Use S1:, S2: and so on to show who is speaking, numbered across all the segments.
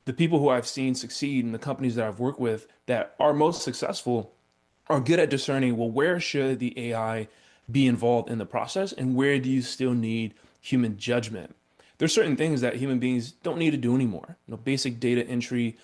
S1: the people who I've seen succeed and the companies that I've worked with that are most successful are good at discerning, well, where should the AI be involved in the process and where do you still need human judgment? There's certain things that human beings don't need to do anymore. Basic data entry,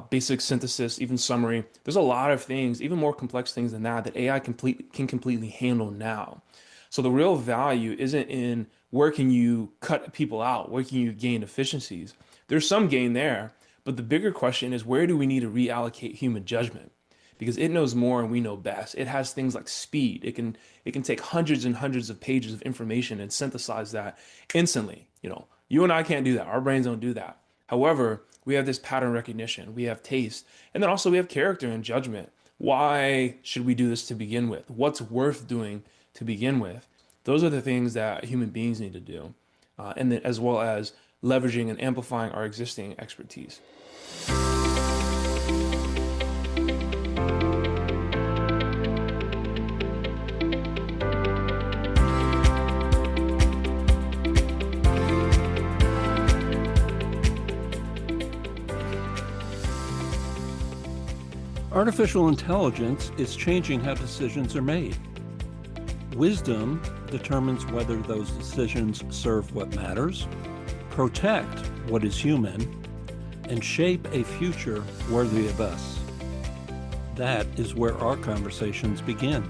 S1: basic synthesis, even summary. There's a lot of things, even more complex things than that, that AI can completely handle now. So the real value isn't in where can you cut people out, where can you gain efficiencies. There's some gain there, but the bigger question is where do we need to reallocate human judgment? Because it knows more and we know best. It has things like speed. It can take hundreds and hundreds of pages of information and synthesize that instantly. You and I can't do that. Our brains don't do that. However, we have this pattern recognition, we have taste, and then also we have character and judgment. Why should we do this to begin with? What's worth doing to begin with? Those are the things that human beings need to do, and then as well as leveraging and amplifying our existing expertise.
S2: Artificial intelligence is changing how decisions are made. Wisdom determines whether those decisions serve what matters, protect what is human, and shape a future worthy of us. That is where our conversations begin.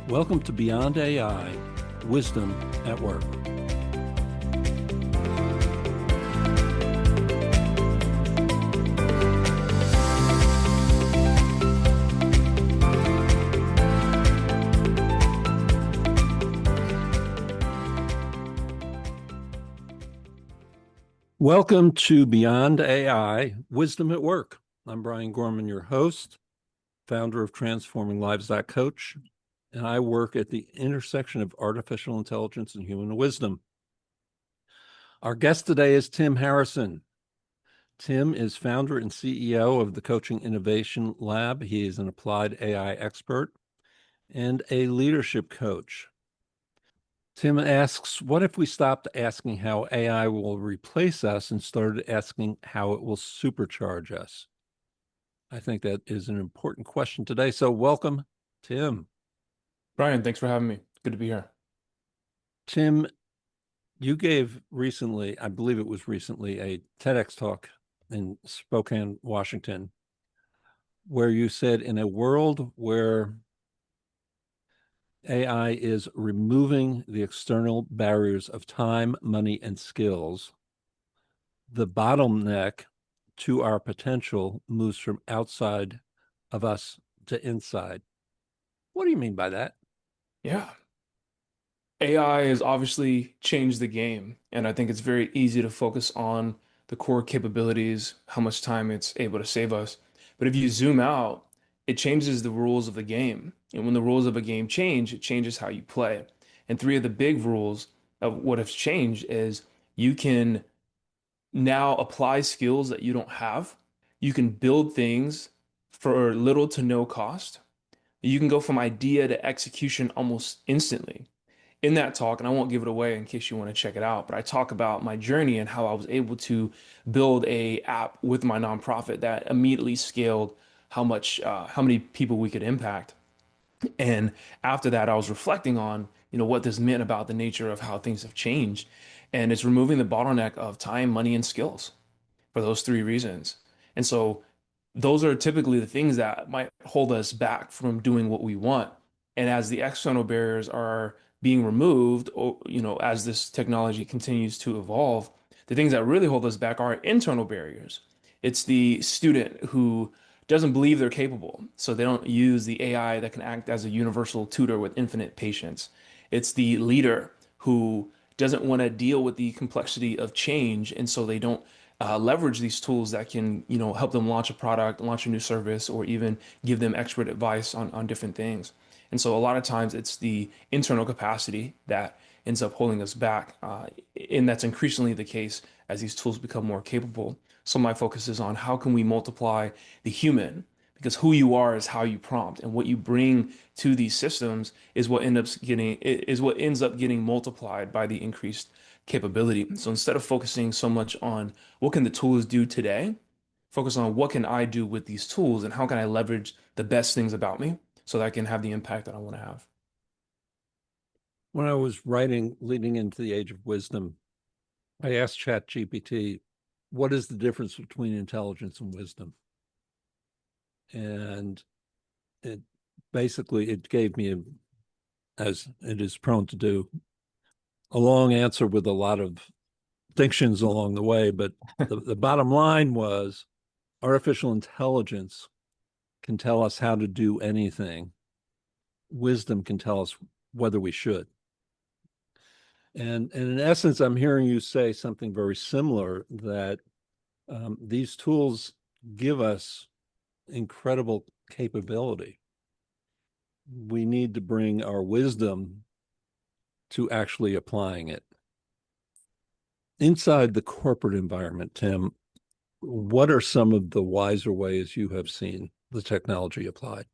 S2: Welcome to Beyond AI, Wisdom at Work. Welcome to Beyond AI, Wisdom at Work. I'm Brian Gorman, your host, founder of transforminglives.coach, and I work at the intersection of artificial intelligence and human wisdom. Our guest today is Tim Harrison. Tim is founder and CEO of the Coaching Innovation Lab. He is an applied AI expert and a leadership coach. Tim asks, what if we stopped asking how AI will replace us and started asking how it will supercharge us? I think that is an important question today. So welcome, Tim.
S1: Brian, thanks for having me. Good to be here.
S2: Tim, you gave recently, I believe it was recently, a TEDx talk in Spokane, Washington, where you said in a world where AI is removing the external barriers of time, money, and skills, the bottleneck to our potential moves from outside of us to inside. What do you mean by that?
S1: Yeah. AI has obviously changed the game, and I think it's very easy to focus on the core capabilities, how much time it's able to save us. But if you zoom out, it changes the rules of the game. And when the rules of a game change, it changes how you play. And three of the big rules of what has changed is you can now apply skills that you don't have. You can build things for little to no cost. You can go from idea to execution almost instantly. In that talk, and I won't give it away in case you want to check it out, but I talk about my journey and how I was able to build a app with my nonprofit that immediately scaled how many people we could impact. And after that, I was reflecting on, what this meant about the nature of how things have changed. And it's removing the bottleneck of time, money, and skills for those three reasons. And so those are typically the things that might hold us back from doing what we want. And as the external barriers are being removed, or, as this technology continues to evolve, the things that really hold us back are internal barriers. It's the student who doesn't believe they're capable, so they don't use the AI that can act as a universal tutor with infinite patience. It's the leader who doesn't want to deal with the complexity of change, and so they don't leverage these tools that can, help them launch a product, launch a new service, or even give them expert advice on different things. And so a lot of times it's the internal capacity that ends up holding us back. And that's increasingly the case as these tools become more capable. So my focus is on how can we multiply the human, because who you are is how you prompt, and what you bring to these systems is what ends up getting multiplied by the increased capability. So instead of focusing so much on what can the tools do today, focus on what can I do with these tools and how can I leverage the best things about me so that I can have the impact that I want to have.
S2: When I was writing Leading into the Age of Wisdom, I asked ChatGPT, what is the difference between intelligence and wisdom? And it basically it gave me, as it is prone to do, a long answer with a lot of distinctions along the way. But the bottom line was artificial intelligence can tell us how to do anything. Wisdom can tell us whether we should. And in essence, I'm hearing you say something very similar, that these tools give us incredible capability. We need to bring our wisdom to actually applying it. Inside the corporate environment, Tim, what are some of the wiser ways you have seen the technology applied?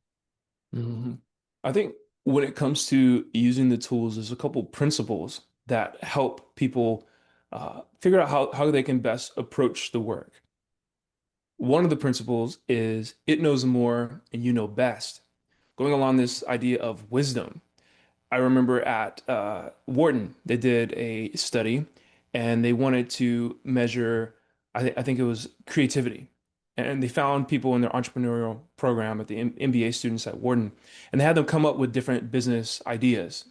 S1: Mhm. I think when it comes to using the tools, there's a couple principles that help people figure out how they can best approach the work. One of the principles is it knows more and you know best. Going along this idea of wisdom. I remember at Wharton, they did a study and they wanted to measure, I think it was creativity. And they found people in their entrepreneurial program at the MBA students at Wharton, and they had them come up with different business ideas,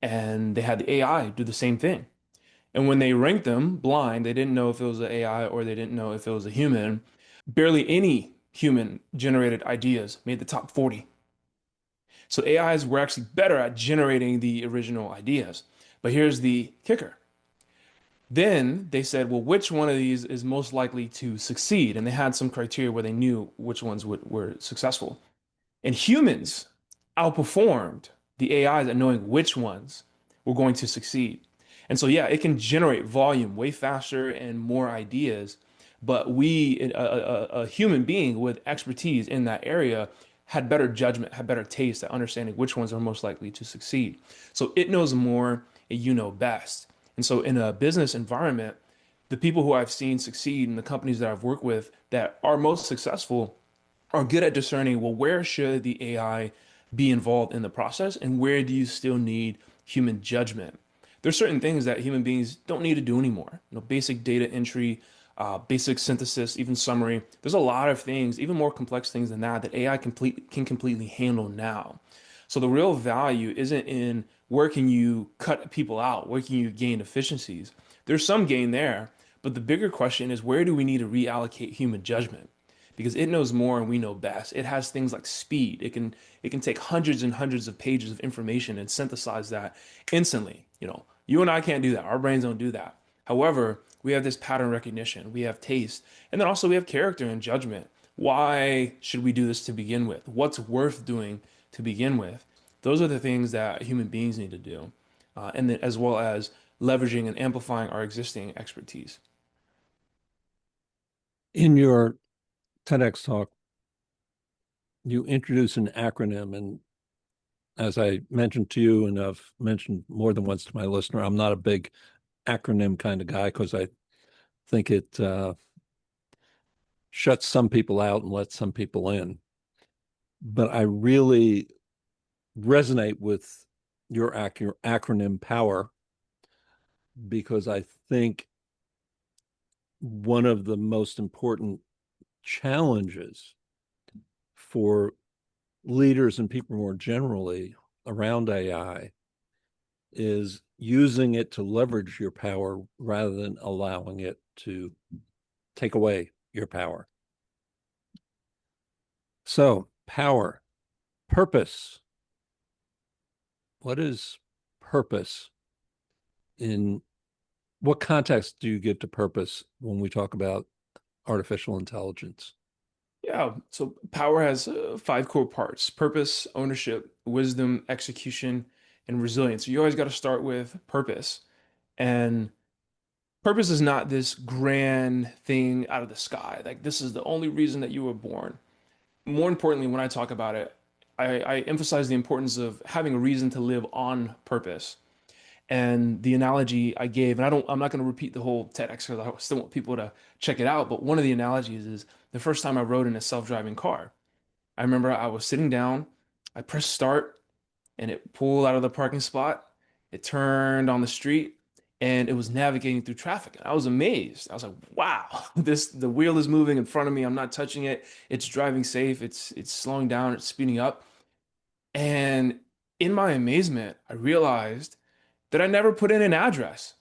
S1: and they had the AI do the same thing. And when they ranked them blind, they didn't know if it was an AI or they didn't know if it was a human. Barely any human generated ideas made the top 40. So AIs were actually better at generating the original ideas. But here's the kicker. Then they said, well, which one of these is most likely to succeed? And they had some criteria where they knew which ones were successful. And humans outperformed the AIs at knowing which ones were going to succeed. And so, yeah, it can generate volume way faster and more ideas. But a human being with expertise in that area, had better judgment, had better taste at understanding which ones are most likely to succeed. So it knows more and you know best. And so, in a business environment, the people who I've seen succeed in the companies that I've worked with that are most successful are good at discerning, well, where should the AI be involved in the process and where do you still need human judgment? There's certain things that human beings don't need to do anymore. Basic data entry, basic synthesis, even summary. There's a lot of things, even more complex things than that, that AI can completely handle now. So the real value isn't in where can you cut people out, where can you gain efficiencies. There's some gain there, but the bigger question is where do we need to reallocate human judgment? Because it knows more and we know best. It has things like speed. It can take hundreds and hundreds of pages of information and synthesize that instantly. You and I can't do that. Our brains don't do that. However, we have this pattern recognition, we have taste, and then also we have character and judgment. Why should we do this to begin with? What's worth doing to begin with? Those are the things that human beings need to do, and then as well as leveraging and amplifying our existing expertise.
S2: In your TEDx talk, you introduce an acronym. And as I mentioned to you, and I've mentioned more than once to my listener, I'm not a big acronym kind of guy because I think it shuts some people out and lets some people in. But I really resonate with your acronym power, because I think one of the most important challenges for leaders and people more generally around AI is using it to leverage your power rather than allowing it to take away your power. So, power, purpose. What is purpose? In what context do you give to purpose when we talk about artificial intelligence?
S1: Yeah, so power has five core parts: purpose, ownership, wisdom, execution, and resilience. So you always got to start with purpose. And purpose is not this grand thing out of the sky. Like, this is the only reason that you were born. More importantly, when I talk about it, I emphasize the importance of having a reason to live on purpose. And the analogy I gave, and I'm not going to repeat the whole TEDx because I still want people to check it out. But one of the analogies is the first time I rode in a self-driving car. I remember I was sitting down, I pressed start, and it pulled out of the parking spot. It turned on the street, and it was navigating through traffic. And I was amazed. I was like, "Wow, the wheel is moving in front of me. I'm not touching it. It's driving safe. It's slowing down. It's speeding up." And in my amazement, I realized that I never put in an address.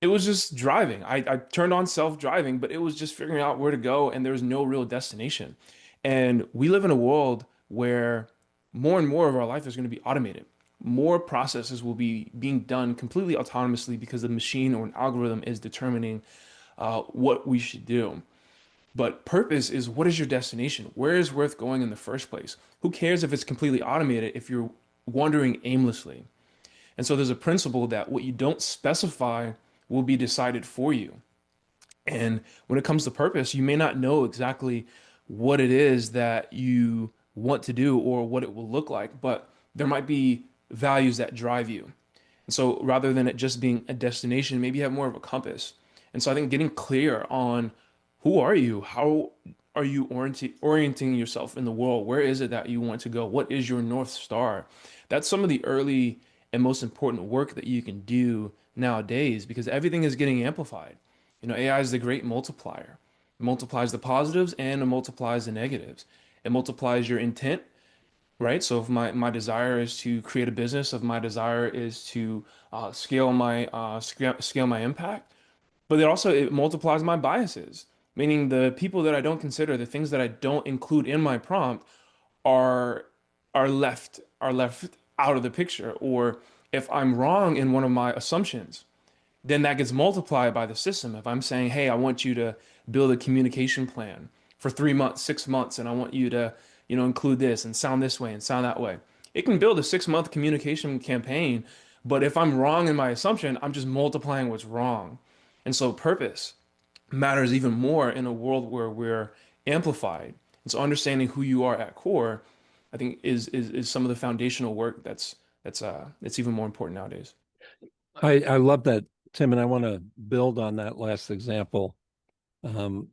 S1: It was just driving. I turned on self-driving, but it was just figuring out where to go, and there was no real destination. And we live in a world where more and more of our life is going to be automated. More processes will be being done completely autonomously because the machine or an algorithm is determining what we should do. But purpose is, what is your destination? Where is worth going in the first place? Who cares if it's completely automated if you're wandering aimlessly? And so there's a principle that what you don't specify will be decided for you. And when it comes to purpose, you may not know exactly what it is that you want to do or what it will look like, but there might be values that drive you. And so rather than it just being a destination, maybe you have more of a compass. And so I think getting clear on who are you? How are you orienting yourself in the world? Where is it that you want to go? What is your North Star? That's some of the early and most important work that you can do nowadays because everything is getting amplified. AI is the great multiplier. It multiplies the positives and it multiplies the negatives. It multiplies your intent, right? So if my desire is to create a business, if my desire is to scale my impact, but it multiplies my biases, meaning the people that I don't consider, the things that I don't include in my prompt are are left out of the picture. Or if I'm wrong in one of my assumptions, then that gets multiplied by the system. If I'm saying, hey, I want you to build a communication plan for 3 months, 6 months, and I want you to, include this and sound this way and sound that way. It can build a 6 month communication campaign, but if I'm wrong in my assumption, I'm just multiplying what's wrong. And so purpose matters even more in a world where we're amplified. And so understanding who you are at core, I think is some of the foundational work that's even more important nowadays.
S2: I love that, Tim, and I want to build on that last example um,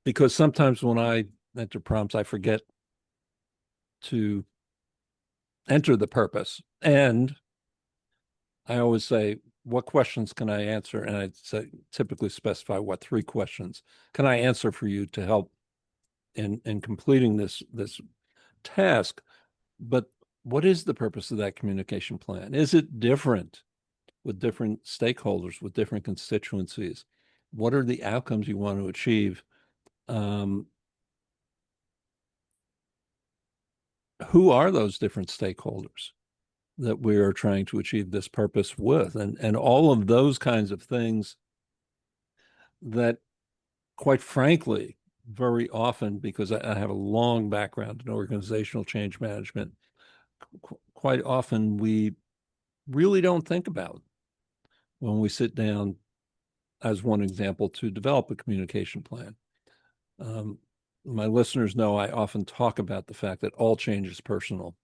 S2: because sometimes when I enter prompts, I forget to enter the purpose. And I always say, what questions can I answer? And I say, typically specify what 3 questions can I answer for you to help in completing this task. But what is the purpose of that communication plan? Is it different with different stakeholders, with different constituencies? What are the outcomes you want to achieve? Um, who are those different stakeholders that we are trying to achieve this purpose with? And all of those kinds of things that, quite frankly, very often, because I have a long background in organizational change management, quite often we really don't think about when we sit down, as one example, to develop a communication plan. Um, my listeners know I often talk about the fact that all change is personal.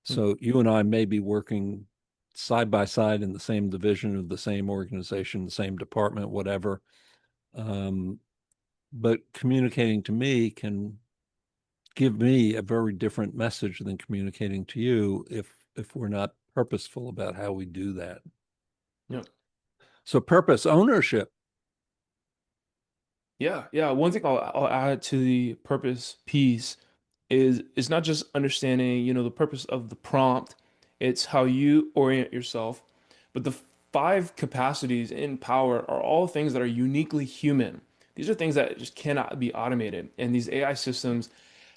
S1: Hmm.
S2: So you and I may be working side by side in the same division of the same organization, the same department, whatever. Um, but communicating to me can give me a very different message than communicating to you if we're not purposeful about how we do that.
S1: Yeah.
S2: So purpose ownership.
S1: Yeah, yeah. One thing I'll add to the purpose piece is it's not just understanding, the purpose of the prompt, it's how you orient yourself. But the 5 capacities in power are all things that are uniquely human. These are things that just cannot be automated. And these AI systems,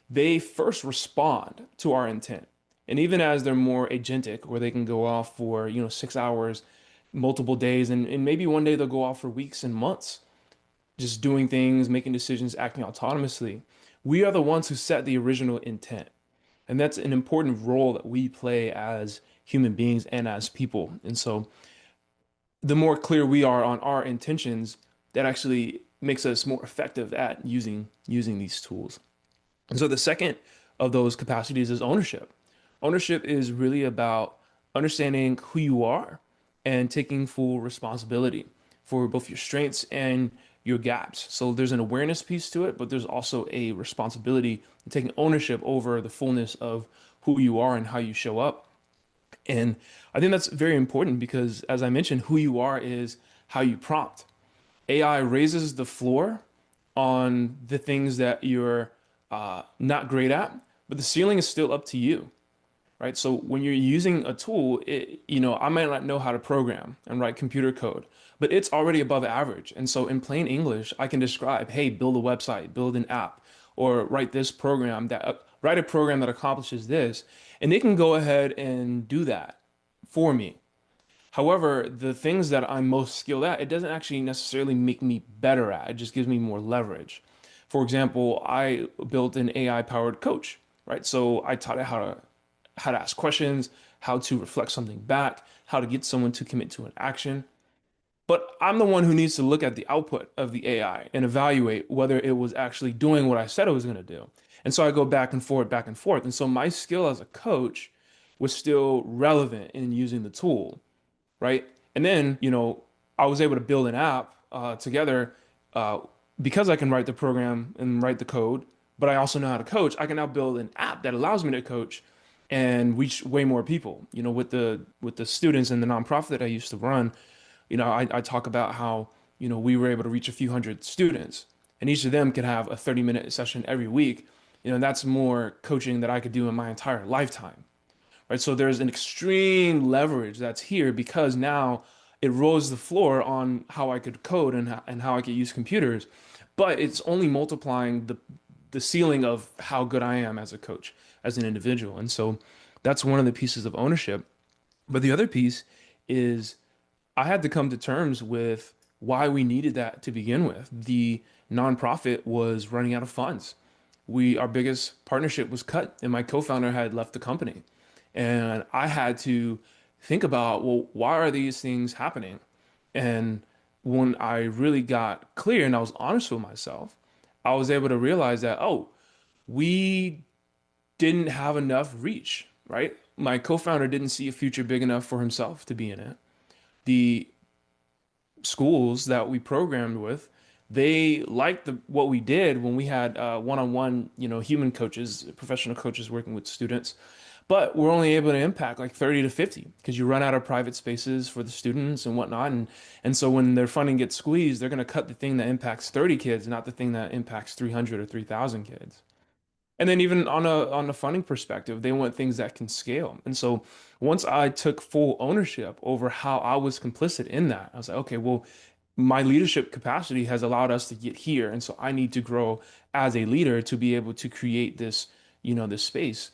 S1: they first respond to our intent. And even as they're more agentic, where they can go off for, 6 hours, multiple days, and maybe one day they'll go off for weeks and months just doing things, making decisions, acting autonomously. We are the ones who set the original intent. And that's an important role that we play as human beings and as people. And so the more clear we are on our intentions, that actually makes us more effective at using these tools. And so the second of those capacities is ownership. Ownership is really about understanding who you are and taking full responsibility for both your strengths and your gaps. So there's an awareness piece to it, but there's also a responsibility and taking ownership over the fullness of who you are and how you show up. And I think that's very important because, as I mentioned, who you are is how you prompt. AI raises the floor on the things that you're not great at, but the ceiling is still up to you, right? So when you're using a tool, I might not know how to program and write computer code, but it's already above average. And so in plain English, I can describe, hey, build a website, build an app, or write a program that accomplishes this, and they can go ahead and do that for me. However, the things that I'm most skilled at, it doesn't actually necessarily make me better at. It just gives me more leverage. For example, I built an AI powered coach, right? So I taught it how to ask questions, how to reflect something back, how to get someone to commit to an action. But I'm the one who needs to look at the output of the AI and evaluate whether it was actually doing what I said it was going to do. And so I go back and forth, back and forth. And so my skill as a coach was still relevant in using the tool, right? And then, I was able to build an app together uh, because I can write the program and write the code, but I also know how to coach. I can now build an app that allows me to coach and reach way more people. With the students in the nonprofit that I used to run, I talk about how, we were able to reach a few hundred students, and each of them could have a 30-minute session every week. And that's more coaching that I could do in my entire lifetime, right? So there's an extreme leverage that's here because now it rolls the floor on how I could code and how I could use computers, but it's only multiplying the ceiling of how good I am as a coach, as an individual. And so that's one of the pieces of ownership. But the other piece is I had to come to terms with why we needed that to begin with. The nonprofit was running out of funds. Our biggest partnership was cut, and my co-founder had left the company. And I had to think about, well, why are these things happening? And when I really got clear and I was honest with myself, I was able to realize that, oh, we didn't have enough reach, right? My co-founder didn't see a future big enough for himself to be in it. The schools that we programmed with, they liked what we did when we had one-on-one, human coaches, professional coaches working with students. But we're only able to impact like 30 to 50 because you run out of private spaces for the students and whatnot. And so when their funding gets squeezed, they're going to cut the thing that impacts 30 kids, not the thing that impacts 300 or 3,000 kids. And then even on a funding perspective, they want things that can scale. And so once I took full ownership over how I was complicit in that, I was like, okay, well, my leadership capacity has allowed us to get here. And so I need to grow as a leader to be able to create this space.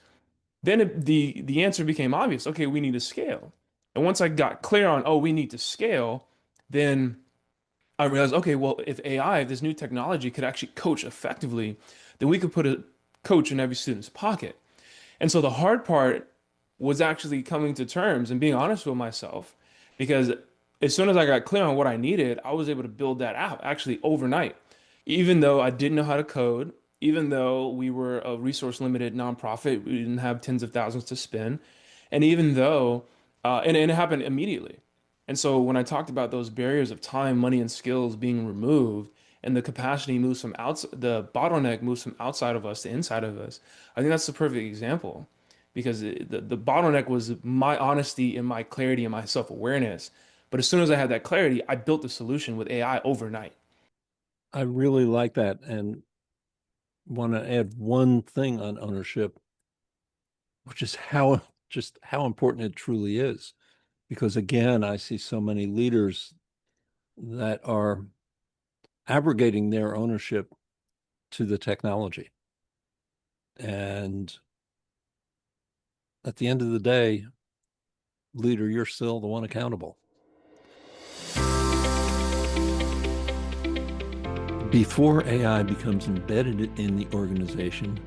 S1: Then the answer became obvious. Okay, we need to scale. And once I got clear on, oh, we need to scale, then I realized, okay, well, if AI, if this new technology could actually coach effectively, then we could put a coach in every student's pocket. And so the hard part was actually coming to terms and being honest with myself, because as soon as I got clear on what I needed, I was able to build that app actually overnight. Even though I didn't know how to code, even though we were a resource limited nonprofit, we didn't have tens of thousands to spend, and even though, and it happened immediately. And so when I talked about those barriers of time, money, and skills being removed, and the capacity moves from outside, the bottleneck moves from outside of us to inside of us, I think that's the perfect example because the bottleneck was my honesty and my clarity and my self-awareness. But as soon as I had that clarity, I built the solution with AI overnight.
S2: I really like that and want to add one thing on ownership, which is how important it truly is. Because again, I see so many leaders that are abrogating their ownership to the technology. And at the end of the day, leader, you're still the one accountable. Before AI becomes embedded in the organization,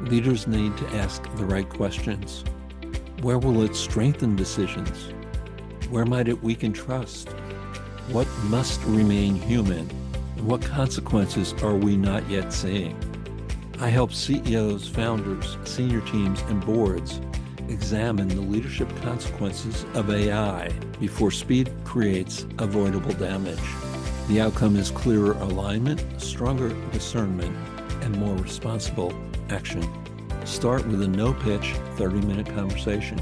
S2: leaders need to ask the right questions. Where will it strengthen decisions? Where might it weaken trust? What must remain human? And what consequences are we not yet seeing? I help CEOs, founders, senior teams, and boards examine the leadership consequences of AI before speed creates avoidable damage. The outcome is clearer alignment, stronger discernment, and more responsible action. Start with a no-pitch 30-minute conversation.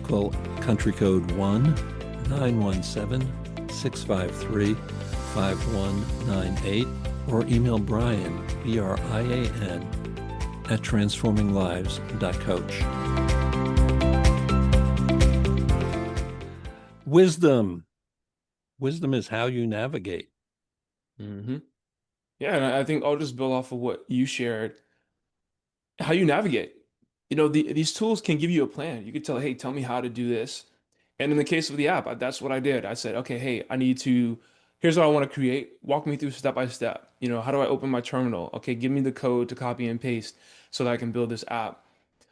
S2: Call country code 1-917-653-5198 or email Brian, Brian, at transforminglives.coach. Wisdom. Wisdom is how you navigate.
S1: Hmm. Yeah, and I think I'll just build off of what you shared, how you navigate. These tools can give you a plan. You could tell, hey, tell me how to do this. And in the case of the app, that's what I did. I said, okay, hey, here's what I want to create. Walk me through step by step. How do I open my terminal? Okay, give me the code to copy and paste so that I can build this app.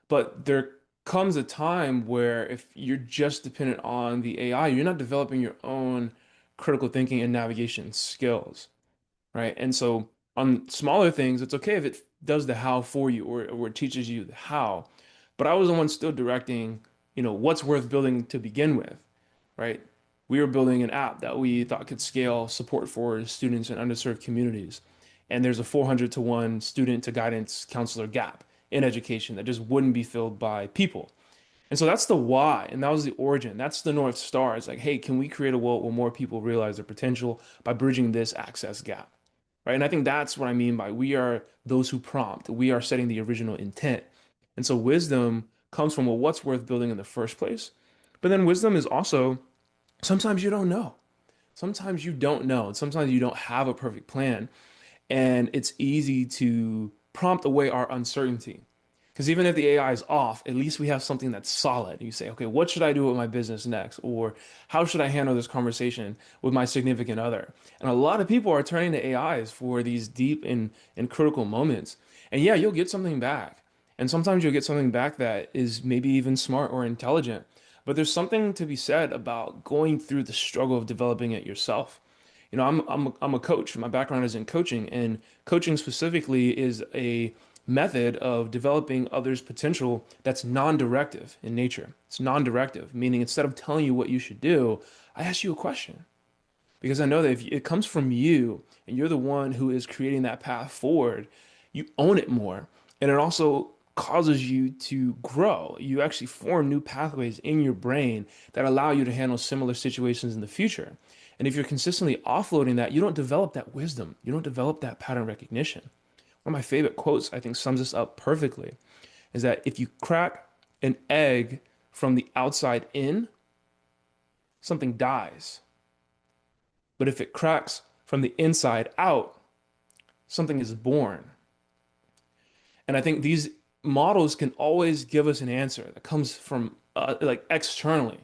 S1: But there comes a time where if you're just dependent on the AI, you're not developing your own critical thinking and navigation skills, right? And so on smaller things, it's okay if it does the how for you or it teaches you the how. But I was the one still directing, what's worth building to begin with, right? We were building an app that we thought could scale support for students in underserved communities. And there's a 400 to 1 student to guidance counselor gap in education that just wouldn't be filled by people. And so that's the why, and that was the origin. That's the North Star. It's like, hey, can we create a world where more people realize their potential by bridging this access gap? Right. And I think that's what I mean by we are those who prompt. We are setting the original intent. And so wisdom comes from, well, what's worth building in the first place? But then wisdom is also sometimes you don't know. Sometimes you don't know. And sometimes you don't have a perfect plan. And it's easy to prompt away our uncertainty. Because even if the AI is off, at least we have something that's solid. You say, okay, what should I do with my business next? Or how should I handle this conversation with my significant other? And a lot of people are turning to AIs for these deep and critical moments. And yeah, you'll get something back. And sometimes you'll get something back that is maybe even smart or intelligent. But there's something to be said about going through the struggle of developing it yourself. I'm a coach. My background is in coaching, and coaching specifically is a method of developing others' potential that's non-directive in nature. It's non-directive, meaning instead of telling you what you should do, I ask you a question because I know that if it comes from you and you're the one who is creating that path forward, you own it more. And it also causes you to grow. You actually form new pathways in your brain that allow you to handle similar situations in the future. And if you're consistently offloading that, you don't develop that wisdom. You don't develop that pattern recognition. One of my favorite quotes, I think, sums this up perfectly, is that if you crack an egg from the outside in, something dies. But if it cracks from the inside out, something is born. And I think these models can always give us an answer that comes from like externally.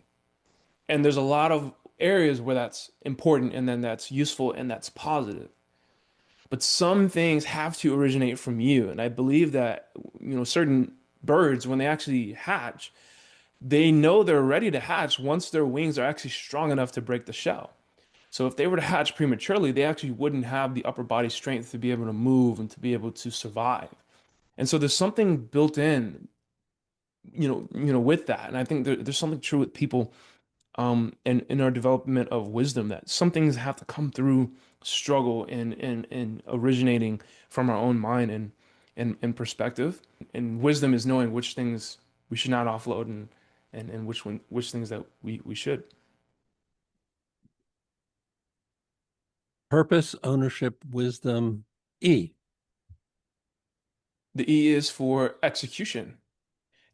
S1: And there's a lot of areas where that's important and then that's useful and that's positive. But some things have to originate from you. And I believe that, certain birds, when they actually hatch, they know they're ready to hatch once their wings are actually strong enough to break the shell. So if they were to hatch prematurely, they actually wouldn't have the upper body strength to be able to move and to be able to survive. And so there's something built in, with that. And I think there's something true with people and in our development of wisdom that some things have to come through struggle and originating from our own mind and perspective. And wisdom is knowing which things we should not offload and which things that we should.
S2: Purpose, ownership, wisdom. E.
S1: The E is for execution.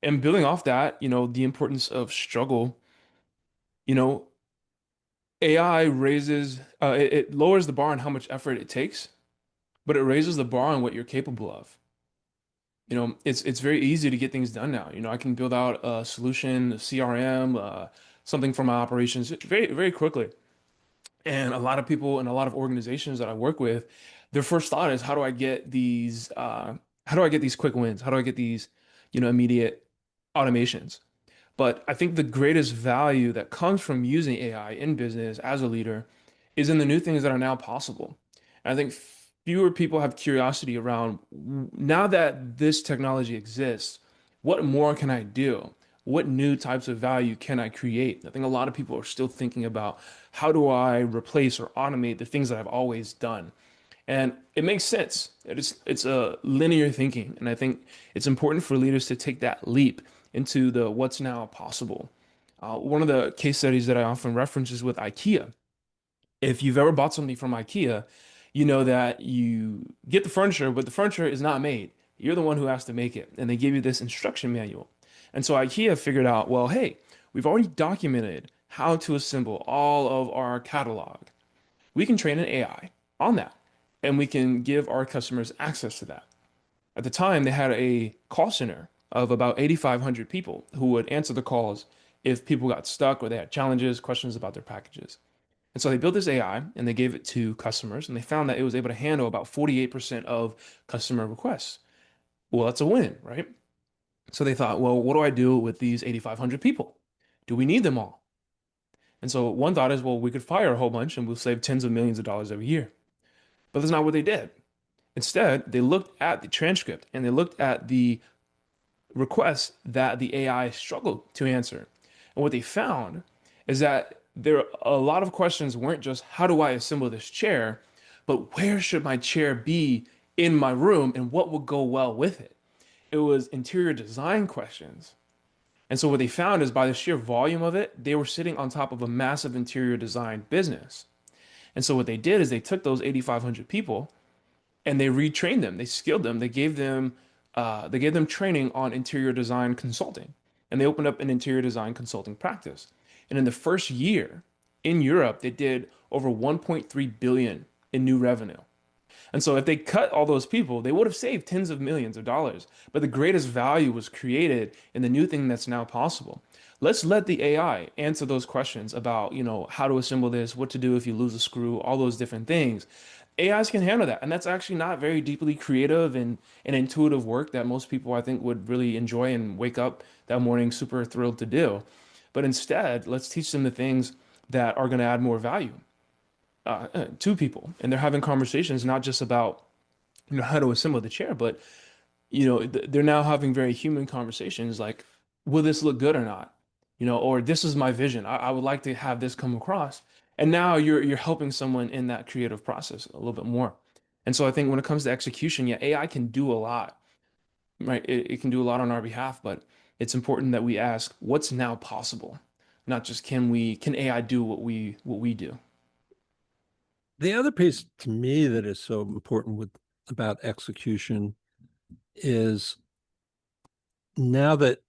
S1: And building off that, the importance of struggle, you know, AI it lowers the bar on how much effort it takes, but it raises the bar on what you're capable of. It's very easy to get things done now. I can build out a solution, a CRM, something for my operations very, very quickly. And a lot of people and a lot of organizations that I work with, their first thought is, how do I get these quick wins? How do I get these, immediate automations? But I think the greatest value that comes from using AI in business as a leader is in the new things that are now possible. And I think fewer people have curiosity around now that this technology exists, what more can I do? what new types of value can I create? I think a lot of people are still thinking about how do I replace or automate the things that I've always done? And it makes sense. It's a linear thinking, and I think it's important for leaders to take that leap into the what's now possible. One of the case studies that I often reference is with IKEA. If you've ever bought something from IKEA, you know that you get the furniture, but the furniture is not made. You're the one who has to make it, and they give you this instruction manual. And so IKEA figured out, well, hey, we've already documented how to assemble all of our catalog. We can train an AI on that, and we can give our customers access to that. At the time, they had a call center of about 8,500 people who would answer the calls if people got stuck or they had challenges, questions about their packages. And so they built this AI and they gave it to customers, and they found that it was able to handle about 48% of customer requests. Well, that's a win, right? So they thought, well, what do I do with these 8,500 people? Do we need them all? And so one thought is, well, we could fire a whole bunch and we'll save tens of millions of dollars every year. But that's not what they did. Instead, they looked at the transcript and they looked at the requests that the AI struggled to answer. And what they found is that there a lot of questions weren't just how do I assemble this chair, but where should my chair be in my room and what would go well with it? It was interior design questions. And so what they found is by the sheer volume of it, they were sitting on top of a massive interior design business. And so what they did is they took those 8,500 people and they retrained them. They skilled them. They gave them training on interior design consulting, and they opened up an interior design consulting practice. And in the first year in Europe, they did over 1.3 billion in new revenue. And so if they cut all those people, they would have saved tens of millions of dollars. But the greatest value was created in the new thing that's now possible. Let's let the AI answer those questions about, how to assemble this, what to do if you lose a screw, all those different things. AIs can handle that. And that's actually not very deeply creative and intuitive work that most people, I think, would really enjoy and wake up that morning super thrilled to do. But instead, let's teach them the things that are going to add more value to people. And they're having conversations not just about, how to assemble the chair, but, they're now having very human conversations like, will this look good or not? Or this is my vision. I would like to have this come across. And now you're helping someone in that creative process a little bit more. And so I think when it comes to execution, yeah, AI can do a lot, right? It can do a lot on our behalf, but it's important that we ask what's now possible, not just can AI do what we do?
S2: The other piece to me that is so important about execution is now that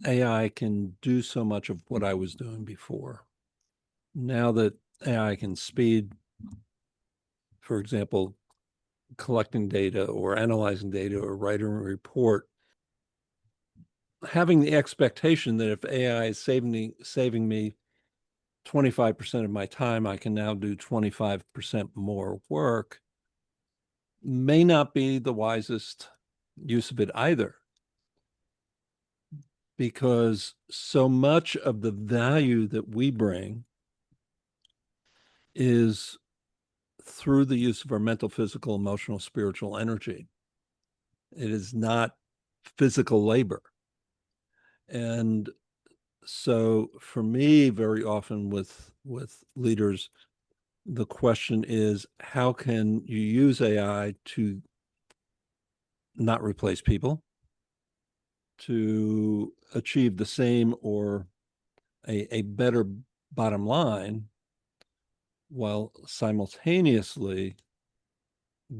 S2: AI can do so much of what I was doing before, now that AI can speed, for example, collecting data or analyzing data or writing a report, having the expectation that if AI is saving me 25% of my time, I can now do 25% more work may not be the wisest use of it either, because so much of the value that we bring is through the use of our mental, physical, emotional, spiritual energy. It is not physical labor. And so for me, very often with leaders, the question is how can you use AI to not replace people, to achieve the same or a better bottom line, while simultaneously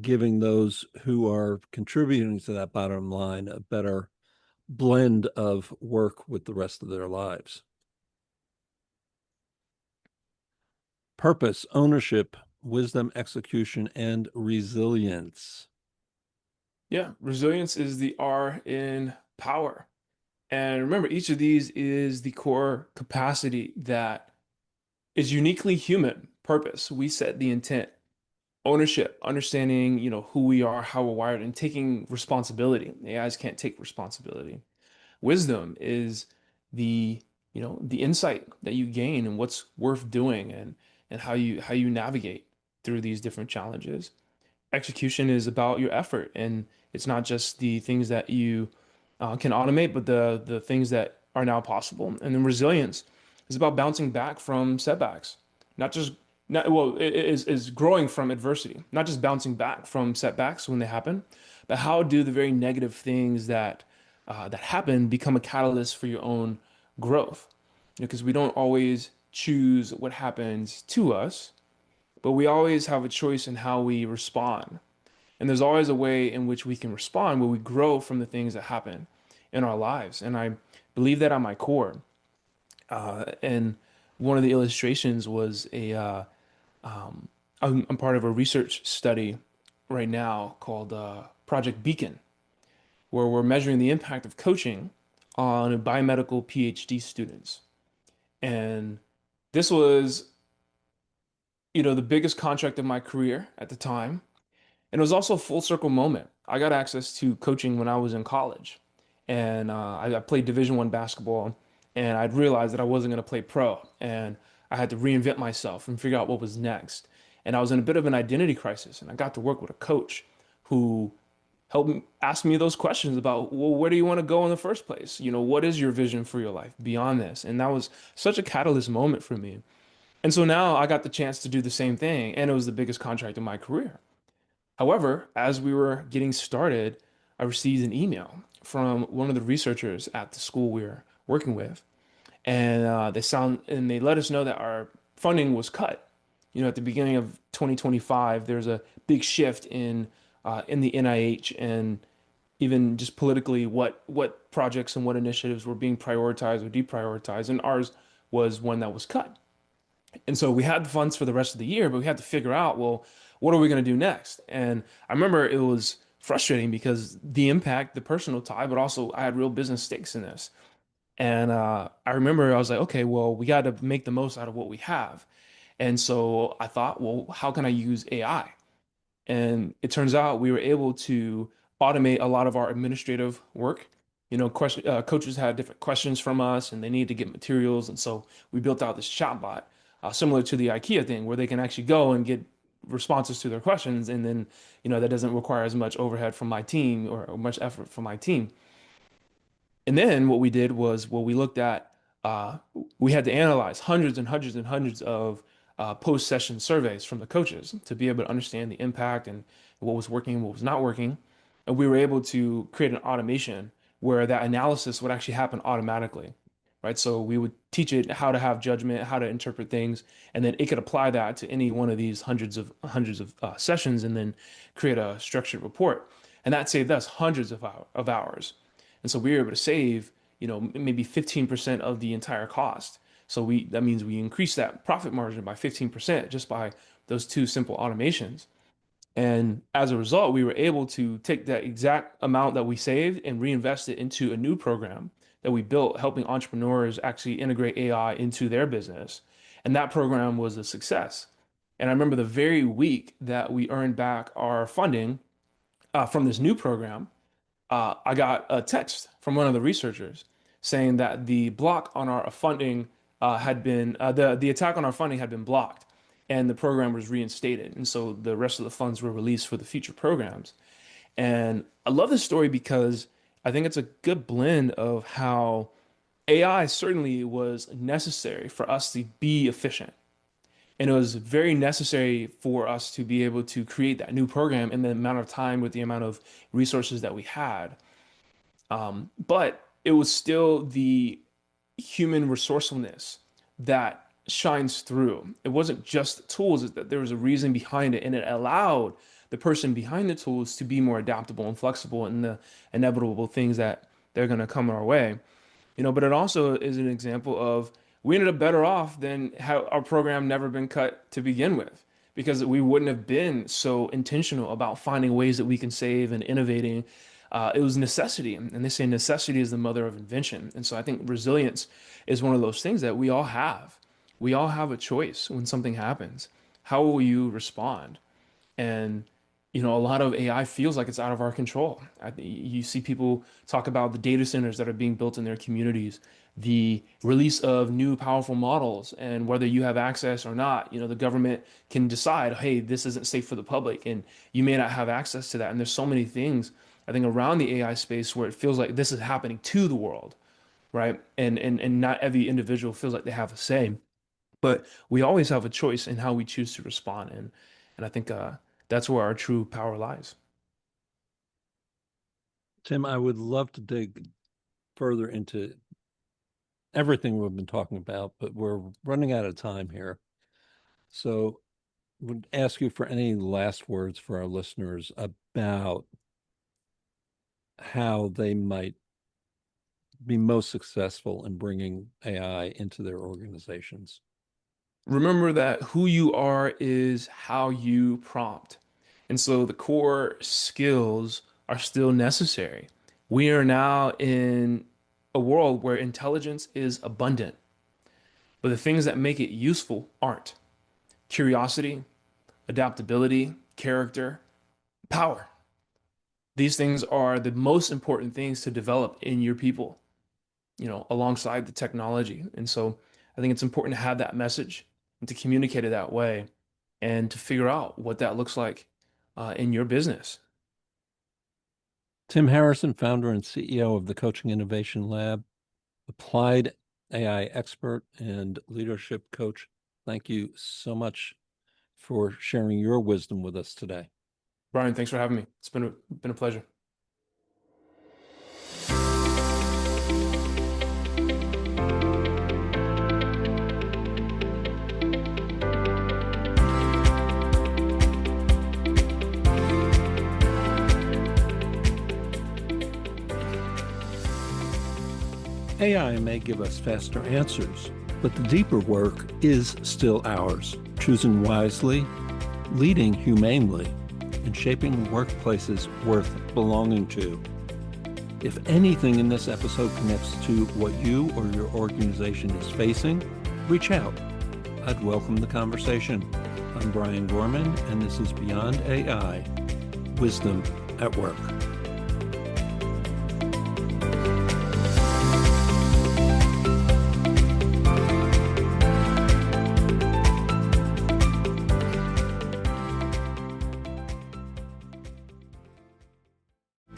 S2: giving those who are contributing to that bottom line a better blend of work with the rest of their lives. Purpose, ownership, wisdom, execution, and resilience.
S1: Yeah, resilience is the R in power. And remember, each of these is the core capacity that is uniquely human. Purpose, we set the intent. Ownership, understanding, who we are, how we're wired, and taking responsibility. AIs can't take responsibility. Wisdom is the insight that you gain and what's worth doing and how you navigate through these different challenges. Execution is about your effort, and it's not just the things that you can automate, but the things that are now possible. And then resilience is about bouncing back from setbacks, not just not well, it is growing from adversity, not just bouncing back from setbacks when they happen, but how do the very negative things that happen become a catalyst for your own growth? Because we don't always choose what happens to us, but we always have a choice in how we respond. And there's always a way in which we can respond where we grow from the things that happen in our lives. And I believe that at my core. And one of the illustrations was I'm part of a research study right now called Project Beacon, where we're measuring the impact of coaching on biomedical PhD students. And this was, the biggest contract of my career at the time. And it was also a full circle moment. I got access to coaching when I was in college, and I played Division I basketball, and I'd realized that I wasn't going to play pro, and I had to reinvent myself and figure out what was next. And I was in a bit of an identity crisis, and I got to work with a coach who helped ask me those questions about, well, where do you want to go in the first place? What is your vision for your life beyond this? And that was such a catalyst moment for me. And so now I got the chance to do the same thing, and it was the biggest contract of my career. However, as we were getting started, I received an email from one of the researchers at the school we were working with, and they let us know that our funding was cut. At the beginning of 2025, there's a big shift in the NIH and even just politically what projects and what initiatives were being prioritized or deprioritized, and ours was one that was cut. And so we had the funds for the rest of the year, but we had to figure out, well, what are we going to do next? And I remember it was frustrating because the impact, the personal tie, but also I had real business stakes in this. And I remember I was like, okay, well, we got to make the most out of what we have. And so I thought, well, how can I use AI? And it turns out we were able to automate a lot of our administrative work. Coaches had different questions from us and they needed to get materials. And so we built out this chatbot, similar to the IKEA thing, where they can actually go and get responses to their questions. And then, that doesn't require as much overhead from my team or much effort from my team. And then what we did was, well, we looked at, uh, we had to analyze hundreds and hundreds and hundreds of post-session surveys from the coaches to be able to understand the impact and what was working and what was not working. And we were able to create an automation where that analysis would actually happen automatically, right? So we would teach it how to have judgment, how to interpret things, and then it could apply that to any one of these hundreds of sessions, and then create a structured report. And that saved us hundreds of hours. And so we were able to save, maybe 15% of the entire cost. So that means we increased that profit margin by 15% just by those two simple automations. And as a result, we were able to take that exact amount that we saved and reinvest it into a new program that we built, helping entrepreneurs actually integrate AI into their business. And that program was a success. And I remember the very week that we earned back our funding from this new program, I got a text from one of the researchers saying that the block on our funding had been the attack on our funding had been blocked, and the program was reinstated, and so the rest of the funds were released for the future programs. And I love this story because I think it's a good blend of how AI certainly was necessary for us to be efficient. And it was very necessary for us to be able to create that new program in the amount of time with the amount of resources that we had. But it was still the human resourcefulness that shines through. It wasn't just the tools, it's that there was a reason behind it, and it allowed the person behind the tools to be more adaptable and flexible in the inevitable things that they're going to come our way. But it also is an example of we ended up better off than how our program never been cut to begin with, because we wouldn't have been so intentional about finding ways that we can save and innovating. It was necessity, and they say necessity is the mother of invention. And so I think resilience is one of those things that we all have. We all have a choice when something happens. How will you respond? And a lot of AI feels like it's out of our control. You see people talk about the data centers that are being built in their communities, the release of new powerful models, and whether you have access or not. The government can decide, hey, this isn't safe for the public, and you may not have access to that. And there's so many things, I think, around the AI space where it feels like this is happening to the world, right? And not every individual feels like they have a say, but we always have a choice in how we choose to respond. And I think that's where our true power lies.
S2: Tim, I would love to dig further into everything we've been talking about, but we're running out of time here. So would ask you for any last words for our listeners about how they might be most successful in bringing AI into their organizations.
S1: Remember that who you are is how you prompt. And so the core skills are still necessary. We are now in a world where intelligence is abundant, but the things that make it useful aren't. Curiosity, adaptability, character, power. These things are the most important things to develop in your people, alongside the technology. And so I think it's important to have that message and to communicate it that way and to figure out what that looks like in your business.
S2: Tim Harrison, founder and CEO of the Coaching Innovation Lab, applied AI expert and leadership coach. Thank you so much for sharing your wisdom with us today.
S1: Brian, thanks for having me. It's been a pleasure.
S2: AI may give us faster answers, but the deeper work is still ours, choosing wisely, leading humanely, and shaping workplaces worth belonging to. If anything in this episode connects to what you or your organization is facing, reach out. I'd welcome the conversation. I'm Brian Gorman, and this is Beyond AI, Wisdom at Work.